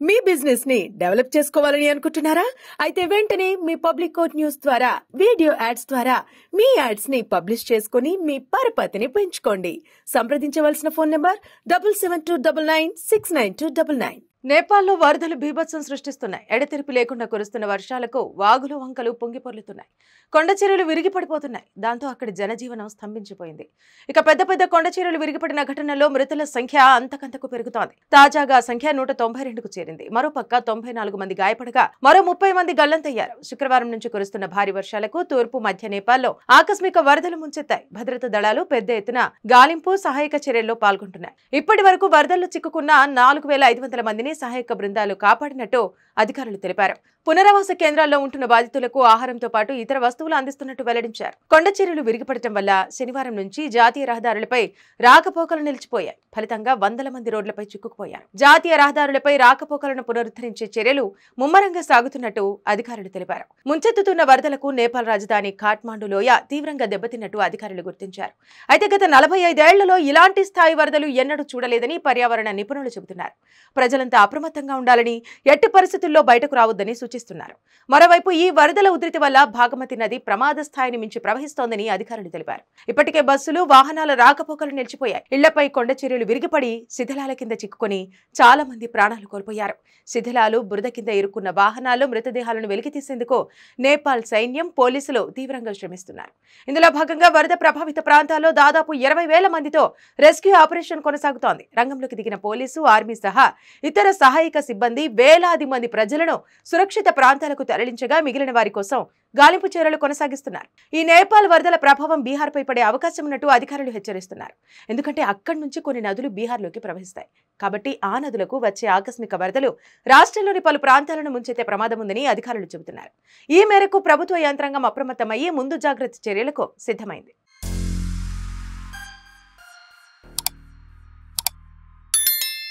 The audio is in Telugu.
మీ బిజినెస్ ని డెవలప్ చేసుకోవాలని అనుకుంటున్నారా? అయితే వెంటనే మీ పబ్లిక్ కోట్ న్యూస్ ద్వారా వీడియో యాడ్స్ ద్వారా మీ యాడ్స్ ని పబ్లిష్ చేసుకుని మీ పరపతిని పెంచుకోండి. సంప్రదించవలసిన ఫోన్ నంబర్ 7729969299. నేపాల్లో వరదలు బీభత్సం సృష్టిస్తున్నాయి. ఎడతెరిపి లేకుండా కురుస్తున్న వర్షాలకు వాగులు వంకలు పొంగిపొర్లుతున్నాయి. కొండ చర్యలు విరిగి పడిపోతున్నాయి. దాంతో అక్కడి జనజీవనం స్తంభించిపోయింది. ఇక పెద్ద పెద్ద కొండ చర్యలు విరిగిపడిన ఘటనలో మృతుల సంఖ్య అంతకంతకు పెరుగుతోంది. తాజాగా సంఖ్య 192కు చేరింది. మరోపక్క 94 మంది గాయపడగా మరో 30 మంది గల్లంతయ్యారు. శుక్రవారం నుంచి కురుస్తున్న భారీ వర్షాలకు తూర్పు మధ్య నేపాల్లో ఆకస్మిక వరదలు ముంచెత్తాయి. భద్రతా దళాలు పెద్ద ఎత్తున గాలింపు సహాయక చర్యల్లో పాల్గొంటున్నాయి. ఇప్పటి వరకు వరదల్లో చిక్కుకున్న 4500 మందిని సహాయక బృందాలు కాపాడినట్టు అధికారులు తెలిపారు. పునరావాస కేంద్రాల్లో ఉంటున్న బాధితులకు ఆహారంతో పాటు ఇతర వస్తువులు అందిస్తున్నట్టు వెల్లడించారు. కొండ చర్యలు విరిగిపడటం వల్ల శనివారం నుంచి జాతీయ రహదారులపై రాకపోకలు నిలిచిపోయాయి. ఫలితంగా వందల మంది రోడ్లపై చిక్కుకుపోయారు. జాతీయ రహదారులపై రాకపోకలను పునరుద్ధరించే చర్యలు ముమ్మరంగా సాగుతున్నట్టు అధికారులు తెలిపారు. ముంచెత్తుతున్న వరదలకు నేపాల్ రాజధాని ఖాట్మాండు లోయ తీవ్రంగా దెబ్బతిన్నట్టు అధికారులు గుర్తించారు. అయితే గత 45 ఏళ్లలో ఇలాంటి స్థాయి వరదలు ఎన్నడూ చూడలేదని పర్యావరణ నిపుణులు చెబుతున్నారు. ప్రజలంతా అప్రమత్తంగా ఉండాలని, ఎట్టి పరిస్థితుల్లో బయటకు రావద్దని సూచిస్తున్నారు. మరోవైపు ఈ వరదల ఉధృతి వల్ల భాగమతి నది ప్రమాద స్థాయిని మించి ప్రవహిస్తోందని అధికారులు తెలిపారు. ఇప్పటికే బస్సులు, వాహనాల రాకపోకలు నిలిచిపోయాయి. ఇళ్లపై కొండ చర్యలు విరిగిపడి శిథిలాల కింద చిక్కుకొని చాలా మంది ప్రాణాలు కోల్పోయారు. శిథిలాలు, బురద కింద ఇరుక్కున్న వాహనాలు, మృతదేహాలను వెలికితీసేందుకు నేపాల్ సైన్యం, పోలీసులు తీవ్రంగా శ్రమిస్తున్నారు. ఇందులో భాగంగా వరద ప్రభావిత ప్రాంతాల్లో దాదాపు 20,000 మందితో రెస్క్యూ ఆపరేషన్ కొనసాగుతోంది. రంగంలోకి దిగిన పోలీసు, ఆర్మీ సహా ఇతర సహాయక సిబ్బంది వేలాది మంది ప్రజలను సురక్షిత ప్రాంతాలకు తరలించగా మిగిలిన వారి కోసం గాలింపు చర్యలు కొనసాగిస్తున్నారు. ఈ నేపాల్ వరదల ప్రభావం బీహార్పై పడే అవకాశం ఉన్నట్టు అధికారులు హెచ్చరిస్తున్నారు. ఎందుకంటే అక్కడి నుంచి కొన్ని నదులు బీహార్లోకి ప్రవహిస్తాయి. కాబట్టి ఆ నదులకు వచ్చే ఆకస్మిక వరదలు రాష్ట్రంలోని పలు ప్రాంతాలను ముంచెత్తే ప్రమాదం ఉందని అధికారులు చెబుతున్నారు. ఈ మేరకు ప్రభుత్వ యంత్రాంగం అప్రమత్తమయ్యి ముందు జాగ్రత్త చర్యలకు సిద్ధమైంది.